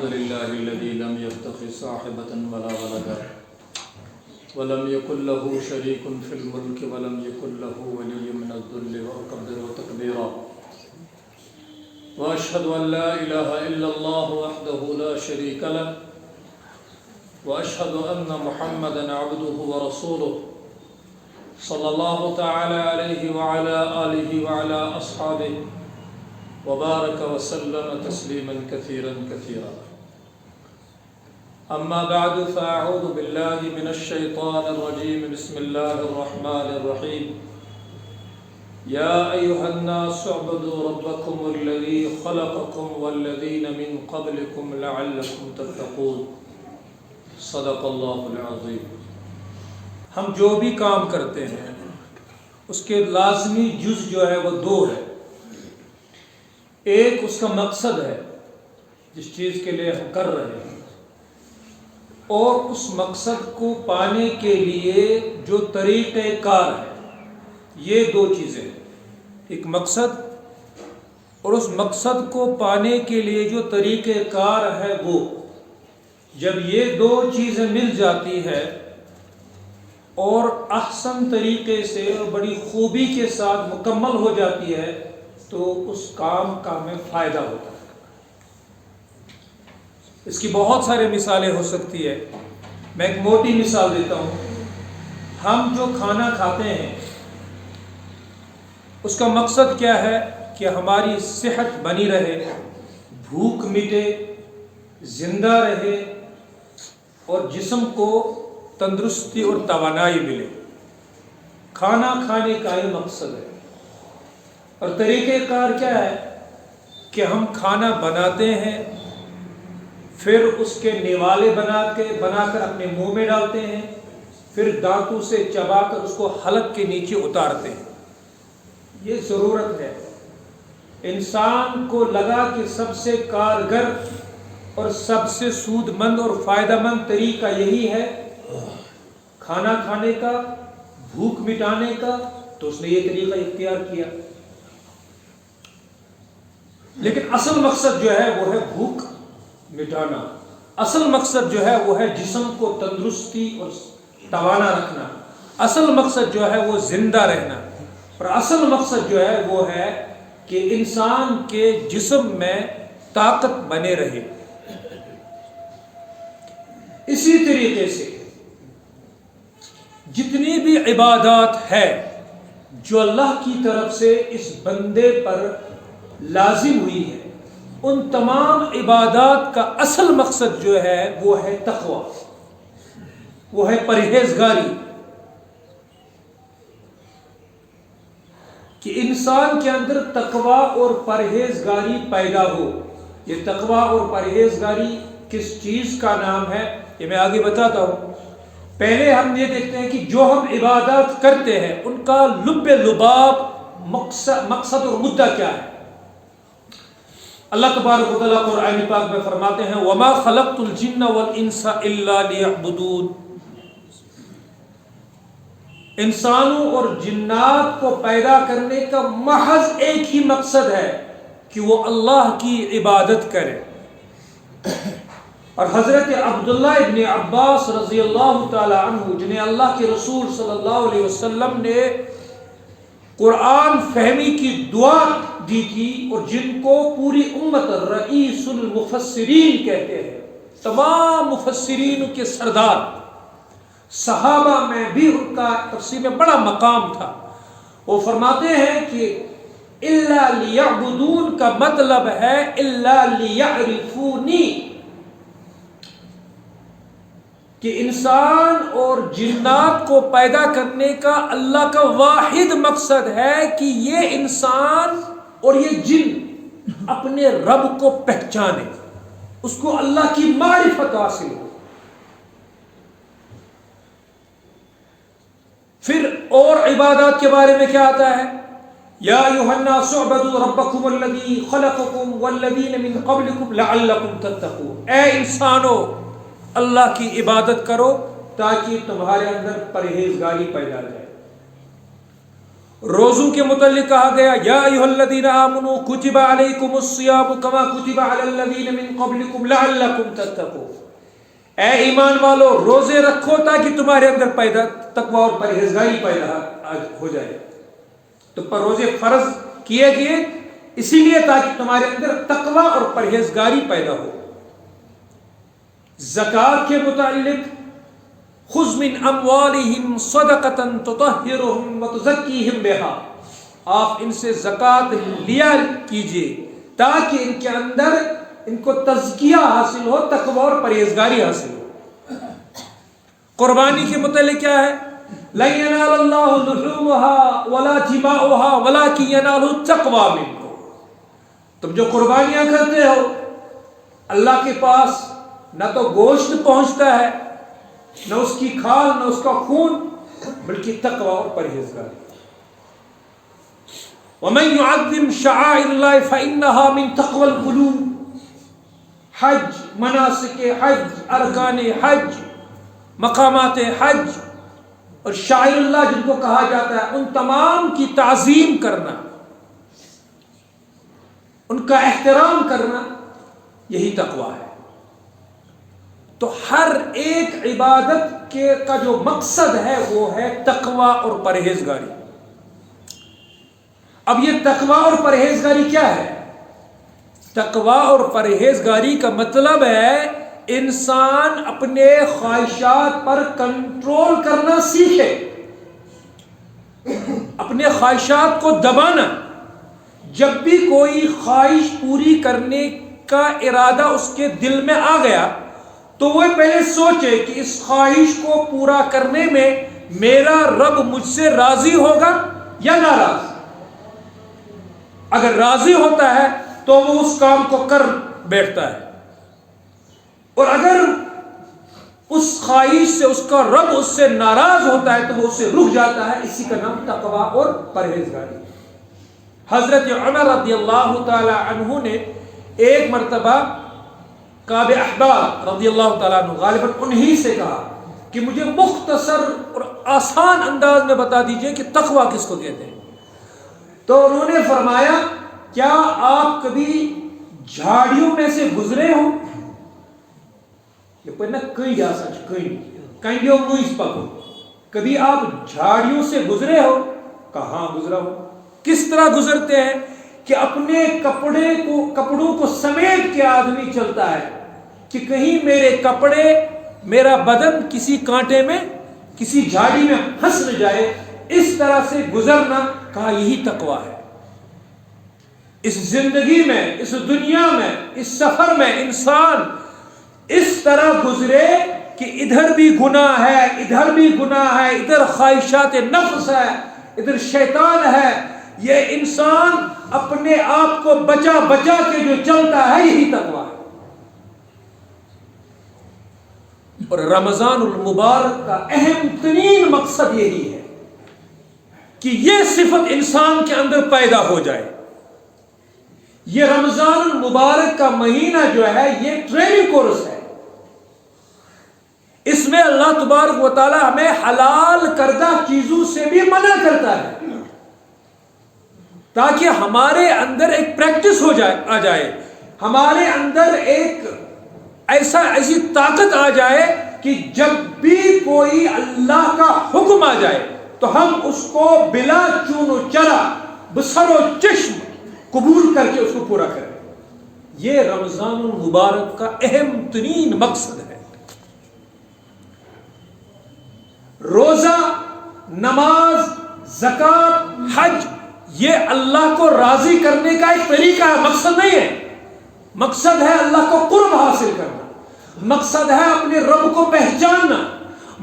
الحمد لله الذي لم يتخذ صاحبة ولا ولدا ولم يكن له شريك في الملك ولم يكن له ولي من الذل وأكبره تكبيرا وأشهد أن لا إله إلا الله وحده لا شريك له وأشهد أن محمدا عبده ورسوله صلى الله تعالى عليه وعلى آله وعلى أصحابه وبارك وسلم تسليما كثيرا كثيرا. أما بعد فأعوذ بالله من الشيطان الرجيم. بسم الله الرحمن الرحيم. يا أيها الناس اعبدوا ربكم الذي خلقكم والذين من قبلكم لعلكم تتقون. صدق اللہ العظیم. ہم جو بھی کام کرتے ہیں اس کے لازمی جز جو ہے وہ دو ہے. ایک اس کا مقصد ہے جس چیز کے لیے ہم کر رہے ہیں، اور اس مقصد کو پانے کے لیے جو طریقہ کار ہے. یہ دو چیزیں ہیں، ایک مقصد اور اس مقصد کو پانے کے لیے جو طریقہ کار ہے وہ. جب یہ دو چیزیں مل جاتی ہے اور احسن طریقے سے اور بڑی خوبی کے ساتھ مکمل ہو جاتی ہے تو اس کام کا ہمیں فائدہ ہوتا ہے. اس کی بہت سارے مثالیں ہو سکتی ہے. میں ایک موٹی مثال دیتا ہوں. ہم جو کھانا کھاتے ہیں اس کا مقصد کیا ہے کہ ہماری صحت بنی رہے، بھوک مٹے، زندہ رہے اور جسم کو تندرستی اور توانائی ملے. کھانا کھانے کا یہ مقصد ہے. اور طریقہ کار کیا ہے کہ ہم کھانا بناتے ہیں، پھر اس کے نوالے بنا کر اپنے منہ میں ڈالتے ہیں، پھر دانتوں سے چبا کر اس کو حلق کے نیچے اتارتے ہیں. یہ ضرورت ہے. انسان کو لگا کہ سب سے کارگر اور سب سے سود مند اور فائدہ مند طریقہ یہی ہے کھانا کھانے کا، بھوک مٹانے کا، تو اس نے یہ طریقہ اختیار کیا. لیکن اصل مقصد جو ہے وہ ہے بھوک مٹانا. اصل مقصد جو ہے وہ ہے جسم کو تندرستی اور توانا رکھنا. اصل مقصد جو ہے وہ زندہ رہنا. اور اصل مقصد جو ہے وہ ہے کہ انسان کے جسم میں طاقت بنے رہے. اسی طریقے سے جتنی بھی عبادات ہے جو اللہ کی طرف سے اس بندے پر لازم ہوئی ہے، ان تمام عبادات کا اصل مقصد جو ہے وہ ہے تقوی، وہ ہے پرہیزگاری. کہ انسان کے اندر تقوی اور پرہیزگاری پیدا ہو. یہ تقوی اور پرہیزگاری کس چیز کا نام ہے یہ میں آگے بتاتا ہوں. پہلے ہم یہ دیکھتے ہیں کہ جو ہم عبادات کرتے ہیں ان کا لب لباب مقصد اور مدعا کیا ہے. اللہ تبارک و تعالیٰ قرآن پاک میں فرماتے ہیں وَمَا خَلَقْتُ الْجِنَّ وَالْإِنسَ إِلَّا لِيَعْبُدُونَ. انسانوں اور جنات کو پیدا کرنے کا محض ایک ہی مقصد ہے کہ وہ اللہ کی عبادت کرے. اور حضرت عبداللہ ابن عباس رضی اللہ تعالی عنہ جنہیں اللہ کے رسول صلی اللہ علیہ وسلم نے قرآن فہمی کی دعا دی تھی، اور جن کو پوری امت رئیس المفسرین کہتے ہیں، تمام مفسرین کے سردار، صحابہ میں بھی ان کا تفسیر میں بڑا مقام تھا. وہ فرماتے ہیں کہ الا لیعبدون کا مطلب ہے الا لیعرفونی، کہ انسان اور جنات کو پیدا کرنے کا اللہ کا واحد مقصد ہے کہ یہ انسان اور یہ جن اپنے رب کو پہچانے، اس کو اللہ کی معرفت حاصل ہو. پھر اور عبادات کے بارے میں کیا آتا ہے؟ یا ایھا الناس اعبدوا ربکم الذی خلقکم والذین من قبلکم لعلکم تتقون. اے انسانو اللہ کی عبادت کرو تاکہ تمہارے اندر پرہیزگاری پیدا جائے. روزوں کے متعلق کہا گیا یا ایھا الذین آمنوا کتب علیکم الصیام کما کتب علی الذین من قبلکم لعلکم تتقون، اے ایمان والو روزے رکھو تاکہ تمہارے اندر تقوی اور پرہیزگاری پیدا ہو جائے۔ تم پر روزے فرض کیے گئے اسی لیے تاکہ تمہارے اندر تقوی اور پرہیزگاری پیدا ہو۔ زکوٰۃ کے متعلق خذ من اموالہم صدقۃ تطہرہم وتزکیہم بہا، آپ ان سے زکوٰۃ لیا کیجئے تاکہ ان کے اندر ان کو تزکیہ حاصل ہو، تقوی اور پرہیزگاری حاصل ہو۔ قربانی کے متعلق کیا ہے؟ لن ینال اللہ لحومها ولا دماؤها ولکن ینالہ التقوی منکم، تم جو قربانیاں کرتے ہو اللہ کے پاس نہ تو گوشت پہنچتا ہے، نہ اس کی کھال، نہ اس کا خون، بلکہ تقوی اور پرہیزگاری۔ ومن يعظم شعائر اللہ فإنها من تقوی القلوب، حج، مناسک حج، ارکان حج، مقامات حج اور شعائر اللہ جن کو کہا جاتا ہے، ان تمام کی تعظیم کرنا، ان کا احترام کرنا، یہی تقوی ہے۔ تو ہر ایک عبادت کا جو مقصد ہے وہ ہے تقوی اور پرہیزگاری۔ اب یہ تقوی اور پرہیزگاری کیا ہے؟ تقوی اور پرہیزگاری کا مطلب ہے انسان اپنے خواہشات پر کنٹرول کرنا سیکھے، اپنے خواہشات کو دبانا۔ جب بھی کوئی خواہش پوری کرنے کا ارادہ اس کے دل میں آ گیا تو وہ پہلے سوچے کہ اس خواہش کو پورا کرنے میں میرا رب مجھ سے راضی ہوگا یا ناراض۔ اگر راضی ہوتا ہے تو وہ اس کام کو کر بیٹھتا ہے، اور اگر اس خواہش سے اس کا رب اس سے ناراض ہوتا ہے تو وہ اس سے رک جاتا ہے۔ اسی کا نام تقوی اور پرہیزگاری۔ حضرت عمر رضی اللہ تعالی عنہ نے ایک مرتبہ کعب احبار رضی اللہ تعالیٰ عنہ، غالباً انہی سے کہا کہ مجھے مختصر اور آسان انداز میں بتا دیجئے کہ تقوی کس کو کہتے ہیں۔ تو انہوں نے فرمایا کیا آپ کبھی جھاڑیوں میں سے گزرے ہو؟ یہ پڑھنا کئی جا سچ کئیوں موئیس پکو، کبھی آپ جھاڑیوں سے گزرے ہو؟ کہاں گزرا ہو۔ کس طرح گزرتے ہیں کہ اپنے کپڑوں کو سمیٹ کے آدمی چلتا ہے کہ کہیں میرے کپڑے، میرا بدن کسی کانٹے میں، کسی جھاڑی میں پھنس نہ جائے، اس طرح سے گزرنا۔ کہا یہی تقوی ہے۔ اس زندگی میں، اس دنیا میں، اس سفر میں انسان اس طرح گزرے کہ ادھر بھی گناہ ہے، ادھر بھی گناہ ہے، ادھر خواہشات نفس ہے، ادھر شیطان ہے۔ یہ انسان اپنے آپ کو بچا بچا کے جو چلتا ہے، یہی تقوی ہے۔ اور رمضان المبارک کا اہم ترین مقصد یہی ہے کہ یہ صفت انسان کے اندر پیدا ہو جائے۔ یہ رمضان المبارک کا مہینہ جو ہے یہ ٹریننگ کورس ہے۔ اس میں اللہ تبارک و تعالی ہمیں حلال کردہ چیزوں سے بھی منع کرتا ہے تاکہ ہمارے اندر ایک پریکٹس آ جائے، ہمارے اندر ایک ایسی طاقت آ جائے کہ جب بھی کوئی اللہ کا حکم آ جائے تو ہم اس کو بلا چون و چرا، بسر و چشم قبول کر کے اس کو پورا کریں۔ یہ رمضان المبارک کا اہم ترین مقصد ہے۔ روزہ، نماز، زکوٰۃ، حج، یہ اللہ کو راضی کرنے کا ایک طریقہ ہے، مقصد نہیں ہے۔ مقصد ہے اللہ کو قرب حاصل کرنا، مقصد ہے اپنے رب کو پہچاننا،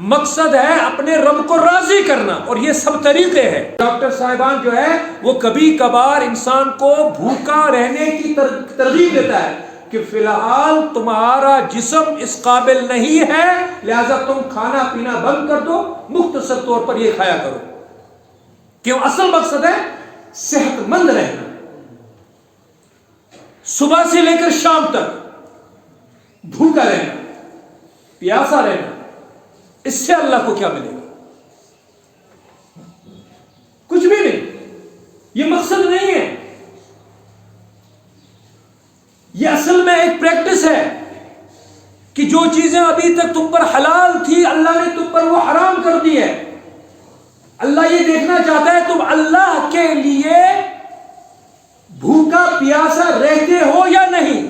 مقصد ہے اپنے رب کو راضی کرنا، اور یہ سب طریقے ہیں۔ ڈاکٹر صاحبان جو ہے وہ کبھی کبھار انسان کو بھوکا رہنے کی ترغیب دیتا ہے کہ فی الحال تمہارا جسم اس قابل نہیں ہے، لہذا تم کھانا پینا بند کر دو، مختصر طور پر یہ کھایا کرو۔ کیوں؟ اصل مقصد ہے صحت مند رہنا، صبح سے لے کر شام تک بھوکا رہنا، پیاسا رہنا۔ اس سے اللہ کو کیا ملے گا؟ کچھ بھی نہیں۔ یہ مقصد نہیں ہے، یہ اصل میں ایک پریکٹس ہے کہ جو چیزیں ابھی تک تم پر حلال تھی اللہ نے تم پر وہ حرام کر دی ہے۔ اللہ یہ دیکھنا چاہتا ہے تم اللہ کے لیے بھوکا پیاسا رہتے ہو یا نہیں۔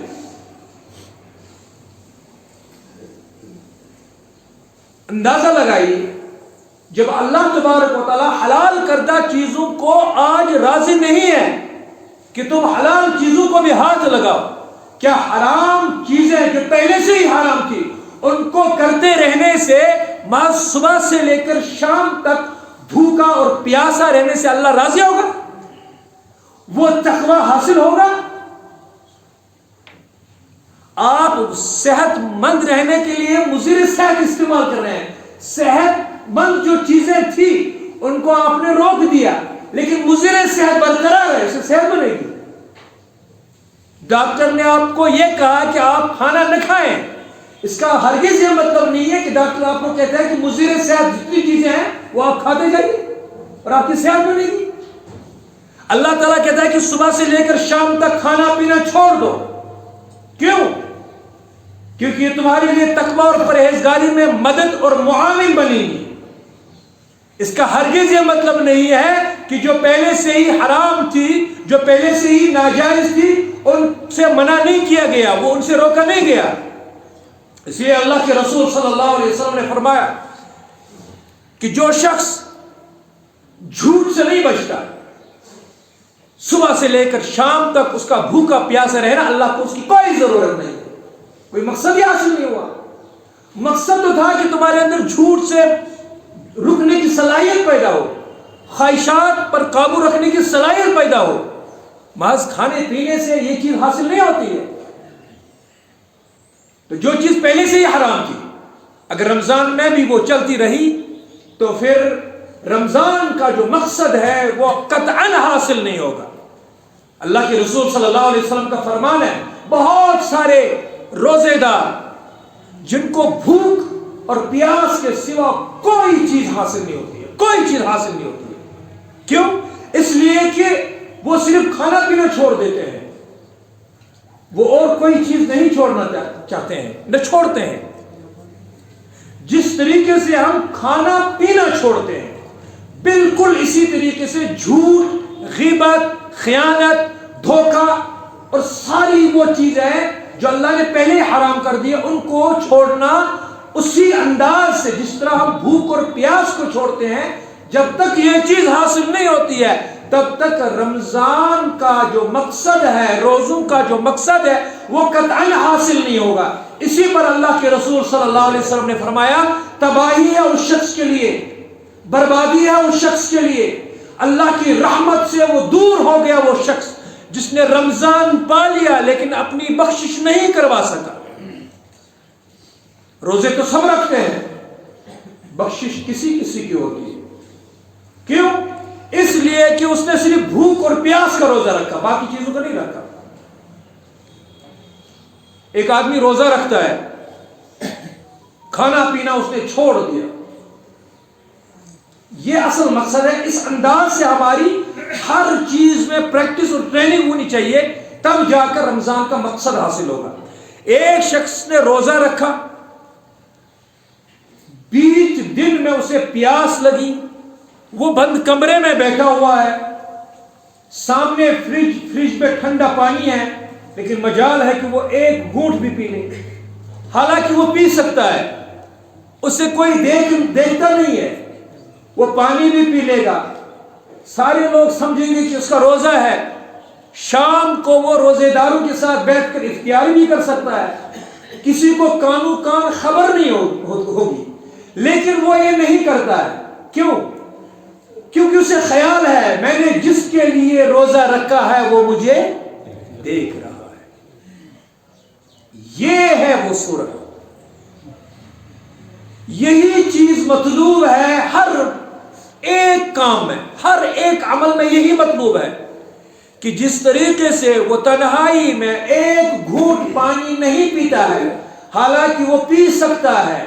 اندازہ لگائیے، جب اللہ تبارک و تعالی حلال کردہ چیزوں کو آج راضی نہیں ہے کہ تم حلال چیزوں کو بھی ہاتھ لگاؤ، کیا حرام چیزیں جو پہلے سے ہی حرام تھی ان کو کرتے رہنے سے صبح سے لے کر شام تک بھوکا اور پیاسا رہنے سے اللہ راضی ہوگا؟ وہ تقوی حاصل ہوگا؟ آپ صحت مند رہنے کے لیے مضر صحت استعمال کر رہے ہیں، صحت مند جو چیزیں تھی ان کو آپ نے روک دیا، لیکن مضر صحت برقرار ہے، اسے صحت بنے گی۔ ڈاکٹر نے آپ کو یہ کہا کہ آپ کھانا نہ کھائیں، اس کا ہرگز یہ مطلب نہیں ہے کہ ڈاکٹر آپ کو کہتا ہے کہ مضر صحت جتنی چیزیں ہیں وہ آپ کھاتے جائیے اور آپ کی صحت بنے گی۔ اللہ تعالیٰ کہتا ہے کہ صبح سے لے کر شام تک کھانا پینا چھوڑ دو، کیوں؟ کیونکہ یہ تمہارے لیے تقوی اور پرہیزگاری میں مدد اور معاون بنے گی۔ اس کا ہرگز یہ مطلب نہیں ہے کہ جو پہلے سے ہی حرام تھی، جو پہلے سے ہی ناجائز تھی، ان سے منع نہیں کیا گیا، وہ ان سے روکا نہیں گیا۔ اس لیے اللہ کے رسول صلی اللہ علیہ وسلم نے فرمایا کہ جو شخص جھوٹ سے نہیں بچتا، صبح سے لے کر شام تک اس کا بھوکا پیاسا رہنا، اللہ کو اس کی کوئی ضرورت نہیں، کوئی مقصد ہی حاصل نہیں ہوا۔ مقصد تو تھا کہ تمہارے اندر جھوٹ سے رکنے کی صلاحیت پیدا ہو، خواہشات پر قابو رکھنے کی صلاحیت پیدا ہو۔ محض کھانے پینے سے یہ چیز حاصل نہیں ہوتی ہے۔ تو جو چیز پہلے سے ہی حرام تھی، اگر رمضان میں بھی وہ چلتی رہی تو پھر رمضان کا جو مقصد ہے وہ قطعاً حاصل نہیں ہوگا۔ اللہ کے رسول صلی اللہ علیہ وسلم کا فرمان ہے، بہت سارے روزے دار جن کو بھوک اور پیاس کے سوا کوئی چیز حاصل نہیں ہوتی ہے، کوئی چیز حاصل نہیں ہوتی ہے۔ کیوں؟ اس لیے کہ وہ صرف کھانا پینا چھوڑ دیتے ہیں، وہ اور کوئی چیز نہیں چھوڑنا چاہتے ہیں، نہ چھوڑتے ہیں۔ جس طریقے سے ہم کھانا پینا چھوڑتے ہیں، بالکل اسی طریقے سے جھوٹ، غیبت، خیانت، دھوکہ اور ساری وہ چیزیں جو اللہ نے پہلے حرام کر دی ان کو چھوڑنا اسی انداز سے جس طرح ہم بھوک اور پیاس کو چھوڑتے ہیں۔ جب تک یہ چیز حاصل نہیں ہوتی ہے تب تک رمضان کا جو مقصد ہے، روزوں کا جو مقصد ہے، وہ قطعاً حاصل نہیں ہوگا۔ اسی پر اللہ کے رسول صلی اللہ علیہ وسلم نے فرمایا، تباہی ہے اس شخص کے لیے، بربادی ہے اس شخص کے لیے، اللہ کی رحمت سے وہ دور ہو گیا وہ شخص جس نے رمضان پا لیا لیکن اپنی بخشش نہیں کروا سکا۔ روزے تو سب رکھتے ہیں، بخشش کسی کسی کی ہوتی ہے۔ کیوں؟ اس لیے کہ اس نے صرف بھوک اور پیاس کا روزہ رکھا، باقی چیزوں کا نہیں رکھا۔ ایک آدمی روزہ رکھتا ہے، کھانا پینا اس نے چھوڑ دیا، یہ اصل مقصد ہے۔ اس انداز سے ہماری ہر چیز میں پریکٹس اور ٹریننگ ہونی چاہیے، تب جا کر رمضان کا مقصد حاصل ہوگا۔ ایک شخص نے روزہ رکھا، بیچ دن میں اسے پیاس لگی، وہ بند کمرے میں بیٹھا ہوا ہے، سامنے فریج میں ٹھنڈا پانی ہے، لیکن مجال ہے کہ وہ ایک گھونٹ بھی پی لے، حالانکہ وہ پی سکتا ہے، اسے کوئی دیکھتا نہیں ہے، وہ پانی بھی پی لے گا، سارے لوگ سمجھیں گے کہ اس کا روزہ ہے۔ شام کو وہ روزے داروں کے ساتھ بیٹھ کر افطاری بھی کر سکتا ہے، کسی کو کانو کان خبر نہیں ہوگی، لیکن وہ یہ نہیں کرتا ہے۔ کیوں؟ کیونکہ اسے خیال ہے میں نے جس کے لیے روزہ رکھا ہے وہ مجھے دیکھ رہا ہے۔ یہ ہے وہ صورت، یہی چیز مطلوب ہے ہر ایک کام میں، ہر ایک عمل میں یہی مطلوب ہے کہ جس طریقے سے وہ تنہائی میں ایک گھونٹ پانی نہیں پیتا ہے، حالانکہ وہ پی سکتا ہے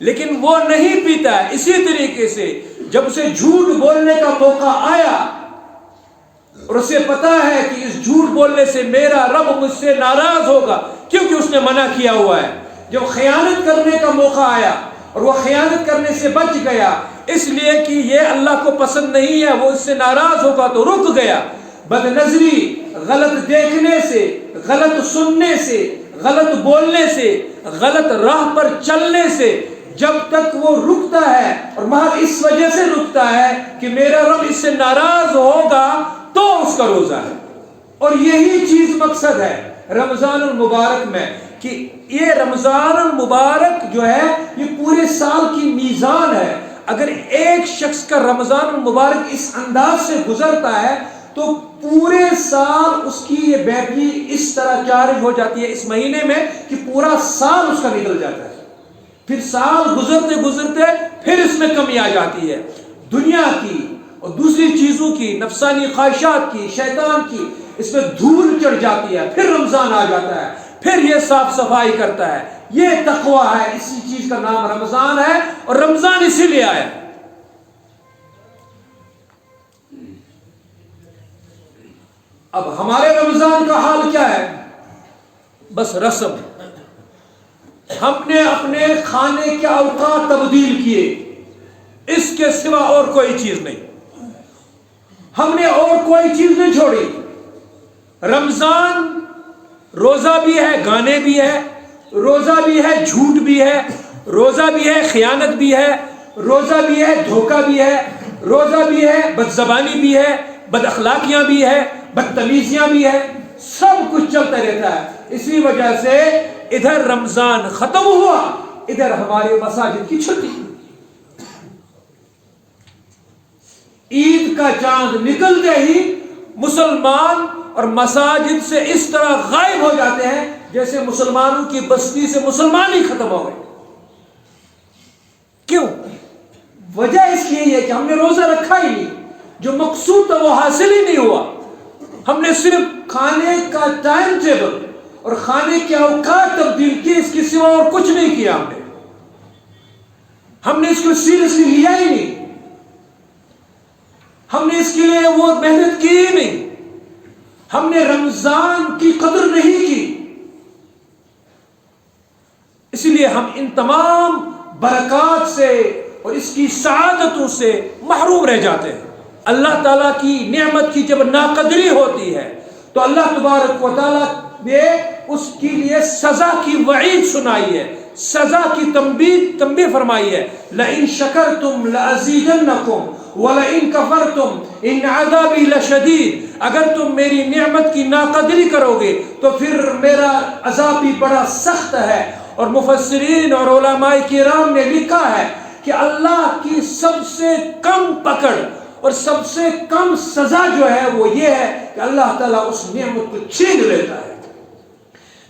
لیکن وہ نہیں پیتا ہے، اسی طریقے سے جب اسے جھوٹ بولنے کا موقع آیا اور اسے پتا ہے کہ اس جھوٹ بولنے سے میرا رب مجھ سے ناراض ہوگا، کیونکہ اس نے منع کیا ہوا ہے۔ جب خیانت کرنے کا موقع آیا اور وہ خیانت کرنے سے بچ گیا، اس لیے کہ یہ اللہ کو پسند نہیں ہے، وہ اس سے ناراض ہوگا تو رک گیا۔ بد نظری، غلط دیکھنے سے، غلط سننے سے، غلط بولنے سے، غلط راہ پر چلنے سے جب تک وہ رکتا ہے، اور محض اس وجہ سے رکتا ہے کہ میرا رب اس سے ناراض ہوگا، تو اس کا روزہ ہے۔ اور یہی چیز مقصد ہے رمضان المبارک میں، کہ یہ رمضان المبارک جو ہے یہ پورے سال کی میزان ہے۔ اگر ایک شخص کا رمضان المبارک اس انداز سے گزرتا ہے تو پورے سال اس کی یہ بیٹری اس طرح چارج ہو جاتی ہے اس مہینے میں کہ پورا سال اس کا نکل جاتا ہے۔ پھر سال گزرتے گزرتے پھر اس میں کمی آ جاتی ہے، دنیا کی اور دوسری چیزوں کی، نفسانی خواہشات کی، شیطان کی، اس میں دھول چڑھ جاتی ہے۔ پھر رمضان آ جاتا ہے، پھر یہ صاف صفائی کرتا ہے۔ یہ تقویٰ ہے، اسی چیز کا نام رمضان ہے، اور رمضان اسی لیے آیا۔ اب ہمارے رمضان کا حال کیا ہے؟ بس رسم۔ ہم نے اپنے کھانے کے اوقات تبدیل کیے، اس کے سوا اور کوئی چیز نہیں۔ ہم نے اور کوئی چیز نہیں چھوڑی۔ رمضان روزہ بھی ہے، گانے بھی ہے، روزہ بھی ہے، جھوٹ بھی ہے، روزہ بھی ہے، خیانت بھی ہے، روزہ بھی ہے، دھوکہ بھی ہے، روزہ بھی ہے، بدزبانی بھی ہے، بد اخلاقیاں بھی ہے، بدتمیزیاں بھی ہے، سب کچھ چلتا رہتا ہے۔ اسی وجہ سے ادھر رمضان ختم ہوا، ادھر ہمارے مساجد کی چھٹی۔ عید کا چاند نکلتے ہی مسلمان اور مساجد سے اس طرح غائب ہو جاتے ہیں جیسے مسلمانوں کی بستی سے مسلمان ہی ختم ہو گئے۔ کیوں؟ وجہ اس کی ہے کہ ہم نے روزہ رکھا ہی نہیں، جو مقصود تھا وہ حاصل ہی نہیں ہوا۔ ہم نے صرف کھانے کا ٹائم ٹیبل اور کھانے کے اوقات تبدیل کیے، اس کے سوا اور کچھ نہیں کیا۔ ہم نے اس کو سیریسلی لیا ہی نہیں، ہم نے اس کے لیے وہ محنت کی ہی نہیں، ہم نے رمضان کی قدر نہیں کی۔ اس لیے ہم ان تمام برکات سے اور اس کی سعادتوں سے محروم رہ جاتے ہیں۔ اللہ تعالیٰ کی نعمت کی جب ناقدری ہوتی ہے تو اللہ تبارک و تعالیٰ نے اس کے لیے سزا کی وعید سنائی ہے، سزا کی تنبیہ فرمائی ہے۔ لَإِن شَكَرْتُمْ لَأَزِيدَنَّكُمْ وَلَئِن كَفَرْتُمْ إِنَّ عَذَابِي لَشَدِيدٌ۔ اگر تم میری نعمت کی ناقدری کرو گے تو پھر میرا عذاب بھی بڑا سخت ہے۔ اور مفسرین اور علماء کرام نے لکھا ہے کہ اللہ کی سب سے کم پکڑ اور سب سے کم سزا جو ہے وہ یہ ہے کہ اللہ تعالیٰ اس نعمت کو چھین لیتا ہے۔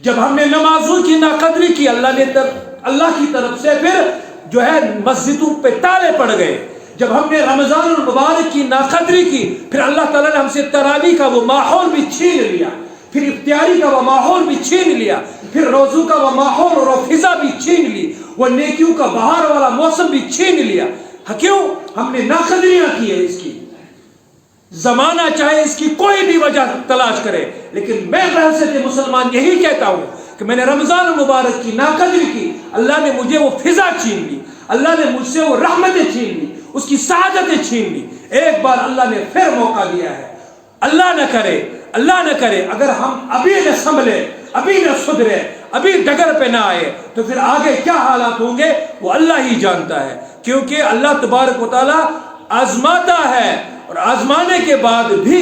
جب ہم نے نمازوں کی ناقدری کی، اللہ کی طرف سے پھر جو ہے مسجدوں پہ تالے پڑ گئے۔ جب ہم نے رمضان المبارک کی ناقدری کی، پھر اللہ تعالیٰ نے ہم سے تراویح کا وہ ماحول بھی چھین لیا، پھر افطاری کا وہ ماحول بھی چھین لیا، پھر روزوں کا وہ ماحول اور وہ فضا بھی چھین لی، وہ نیکیوں کا بہار والا موسم بھی چھین لیا۔ کیوں؟ ہم نے ناقدریاں کی ہے اس کی۔ زمانہ چاہے اس کی کوئی بھی وجہ تلاش کرے، لیکن میں بحثیت مسلمان یہی کہتا ہوں کہ میں نے رمضان المبارک کی ناقدری کی، اللہ نے مجھے وہ فضا چھین لی، اللہ نے مجھ سے وہ رحمتیں چھین لی، اس کی سعادتیں چھین لی۔ ایک بار اللہ نے پھر موقع دیا ہے۔ اللہ نہ کرے اگر ہم ابھی نہ سنبھلے، ابھی نہ سدھرے، ابھی ڈگر پہ نہ آئے تو پھر آگے کیا حالات ہوں گے وہ اللہ ہی جانتا ہے۔ کیونکہ اللہ تبارک و تعالیٰ آزماتا ہے، اور آزمانے کے بعد بھی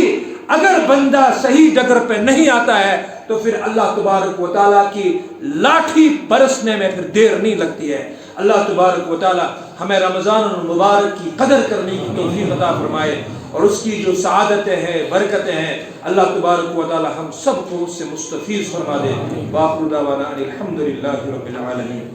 اگر بندہ صحیح ڈگر پہ نہیں آتا ہے تو پھر اللہ تبارک و تعالیٰ کی لاٹھی برسنے میں پھر دیر نہیں لگتی ہے۔ اللہ تبارک و تعالیٰ ہمیں رمضان المبارک کی قدر کرنے کی توفیق عطا فرمائے، اور اس کی جو سعادتیں ہیں، برکتیں ہیں، اللہ تبارک و تعالیٰ ہم سب کو اس سے مستفیض فرما دے۔ وآخر دعوانا ان الحمد للہ رب العالمین۔